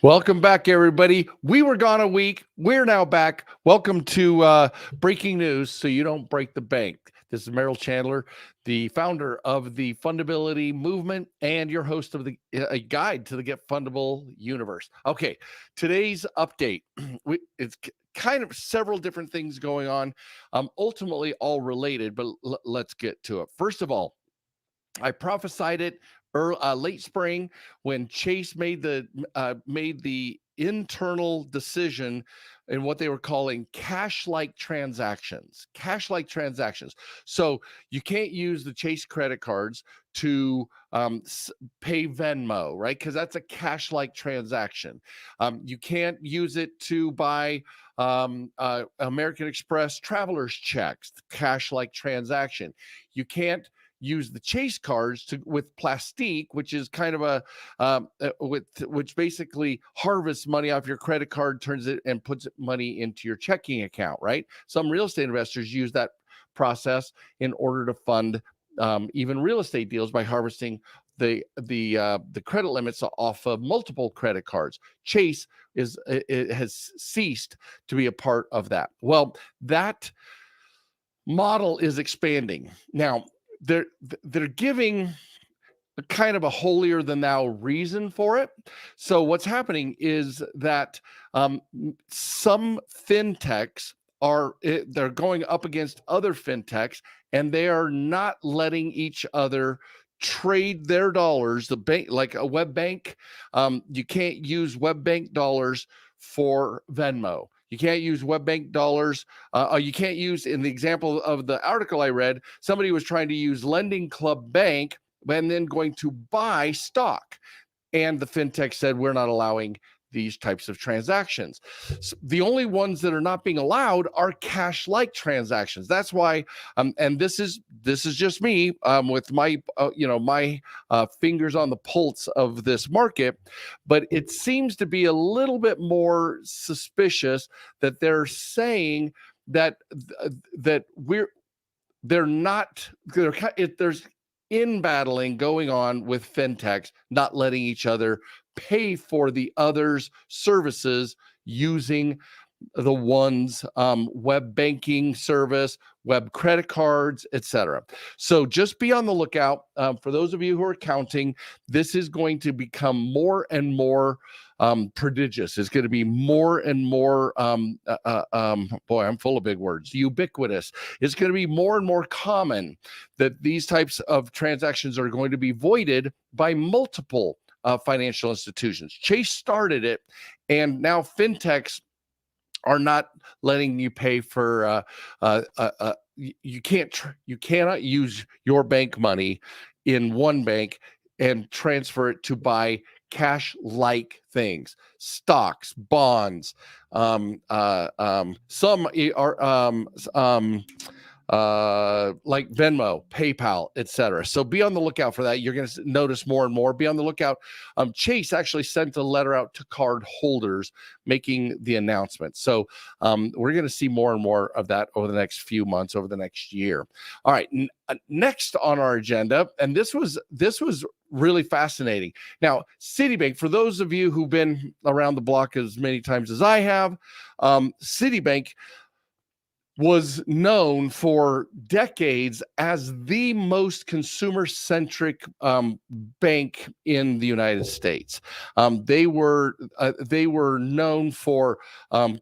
Welcome back, everybody. We were gone a week. We're now back. Welcome to Breaking News So You Don't Break the Bank. This is Merrill Chandler, the founder of the Fundability movement and your host of a guide to the Get Fundable universe. Okay, today's update. It's kind of several different things going on, ultimately all related, but let's get to it. First of all, I prophesied it late spring when Chase made the internal decision in what they were calling cash-like transactions. Cash-like transactions. So you can't use the Chase credit cards to pay Venmo, right? Because that's a cash-like transaction. You can't use it to buy American Express traveler's checks, cash-like transaction. You can't use the Chase cards with Plastique, which is kind of which basically harvests money off your credit card, turns it and puts money into your checking account, right? Some real estate investors use that process in order to fund even real estate deals by harvesting the credit limits off of multiple credit cards. Chase it has ceased to be a part of that. Well, that model is expanding now. They're giving a kind of a holier than thou reason for it. So what's happening is that some fintechs they're going up against other fintechs, and they are not letting each other trade their dollars. The bank, like a web bank, you can't use web bank dollars for Venmo. You can't use web bank dollars. You can't use, in the example of the article I read, somebody was trying to use Lending Club Bank and then going to buy stock. And the fintech said, we're not allowing these types of transactions. So the only ones that are not being allowed are cash-like transactions. That's why, and this is just me with my my fingers on the pulse of this market, but it seems to be a little bit more suspicious that they're saying that there's in battling going on with fintechs, not letting each other pay for the other's services using the one's web banking service, web credit cards, etc. So just be on the lookout. For those of you who are counting, this is going to become more and more prodigious. It's going to be more and more, boy, I'm full of big words, ubiquitous. It's going to be more and more common that these types of transactions are going to be voided by multiple financial institutions. Chase started it, and now fintechs are not letting you pay for. You cannot use your bank money in one bank and transfer it to buy cash-like things, stocks, bonds. Some are like Venmo, PayPal, etc. So be on the lookout for that. You're going to notice more and more. Be on the lookout. Chase actually sent a letter out to card holders making the announcement. So we're going to see more and more of that over the next few months, over the next year. All right, next on our agenda, and this was really fascinating. Now, Citibank, for those of you who've been around the block as many times as I have, Citibank was known for decades as the most consumer-centric bank in the United States. They were known for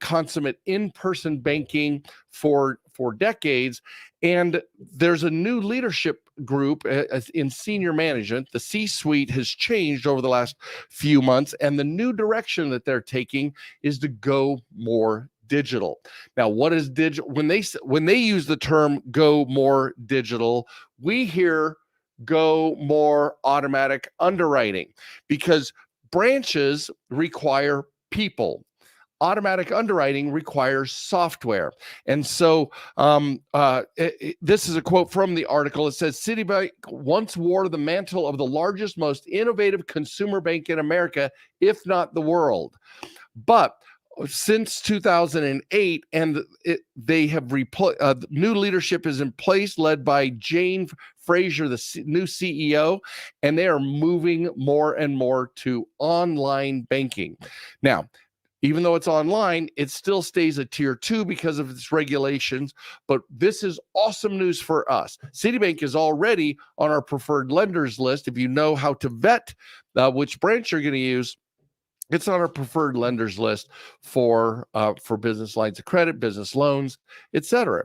consummate in-person banking for decades, and there's a new leadership group in senior management. The C-suite has changed over the last few months, and the new direction that they're taking is to go more digital. Now, what is digital? When they use the term go more digital, we hear go more automatic underwriting, because branches require people. Automatic underwriting requires software. And so this is a quote from the article. It says, Citibank once wore the mantle of the largest, most innovative consumer bank in America, if not the world. But since 2008, and they have new leadership is in place, led by Jane Fraser, the new CEO, and they are moving more and more to online banking. Now, even though it's online, it still stays a tier 2 because of its regulations. But this is awesome news for us. Citibank is already on our preferred lenders list. If you know how to vet which branch you're going to use, it's on our preferred lenders list for business lines of credit, business loans, etc.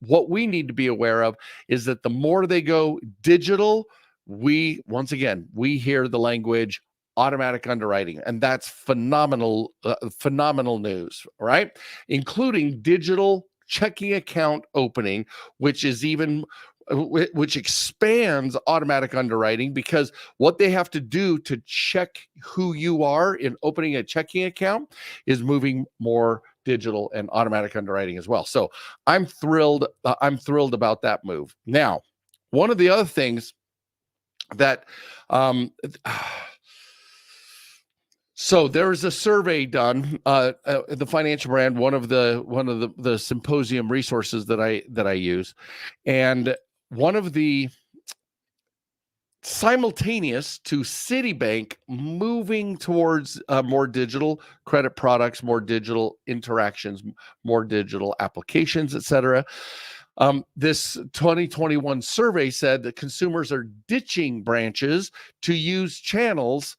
What we need to be aware of is that the more they go digital, we hear the language automatic underwriting, and that's phenomenal news, right? Including digital checking account opening, which expands automatic underwriting, because what they have to do to check who you are in opening a checking account is moving more digital and automatic underwriting as well. So I'm thrilled about that move. Now, one of the other things that so there's a survey done, the Financial Brand, one of the symposium resources that I use, and one of the simultaneous to Citibank moving towards more digital credit products, more digital interactions, more digital applications, etc. This 2021 survey said that consumers are ditching branches to use channels,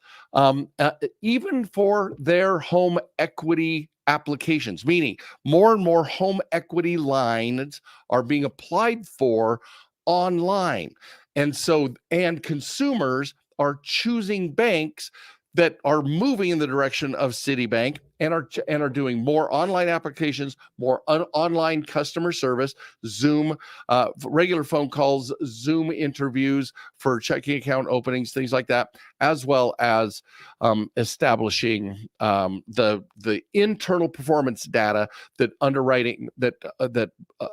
even for their home equity applications, meaning more and more home equity lines are being applied for online. And consumers are choosing banks that are moving in the direction of Citibank and are doing more online applications, more online customer service, Zoom, regular phone calls, Zoom interviews for checking account openings, things like that, as well as establishing the internal performance data that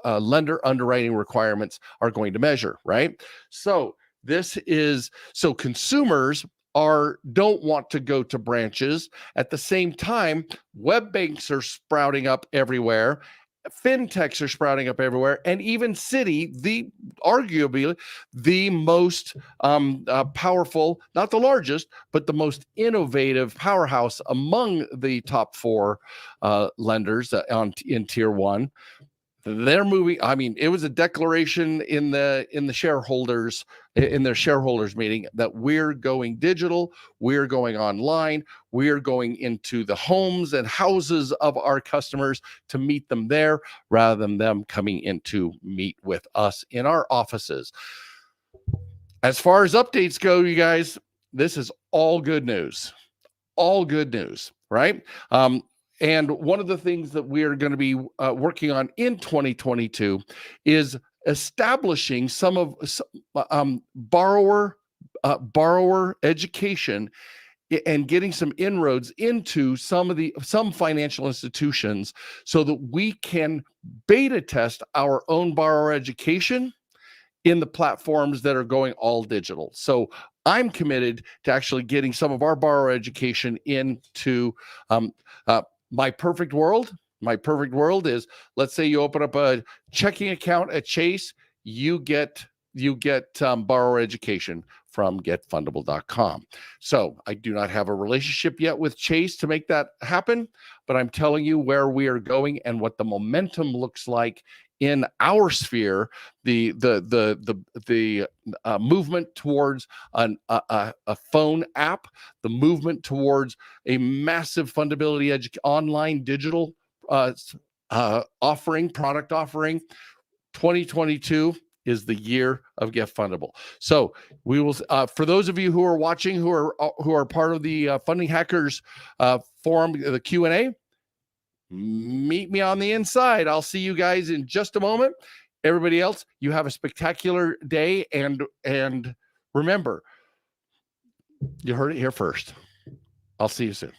lender underwriting requirements are going to measure, right? So consumers don't want to go to branches. At the same time, web banks are sprouting up everywhere. Fintechs are sprouting up everywhere, and even Citi, arguably the most powerful, not the largest, but the most innovative powerhouse among the top 4 lenders in tier 1. They're moving. I mean, it was a declaration in their shareholders meeting that we're going digital, we're going online, we're going into the homes and houses of our customers to meet them there, rather than them coming in to meet with us in our offices. As far as updates go, you guys, this is all good news. All good news, right? And one of the things that we are going to be working on in 2022 is establishing some borrower education and getting some inroads into some financial institutions, so that we can beta test our own borrower education in the platforms that are going all digital. So I'm committed to actually getting some of our borrower education into my perfect world. My perfect world is, let's say you open up a checking account at Chase, you get borrower education from getfundable.com. So I do not have a relationship yet with Chase to make that happen, but I'm telling you where we are going and what the momentum looks like in our sphere. The movement towards a phone app, the movement towards a massive Fundability online digital product offering. 2022 is the year of Get Fundable. So we will, for those of you who are watching, who are part of the Funding Hackers forum, the Q&A, meet me on the inside. I'll see you guys in just a moment. Everybody else, you have a spectacular day, and remember, you heard it here first. I'll see you soon.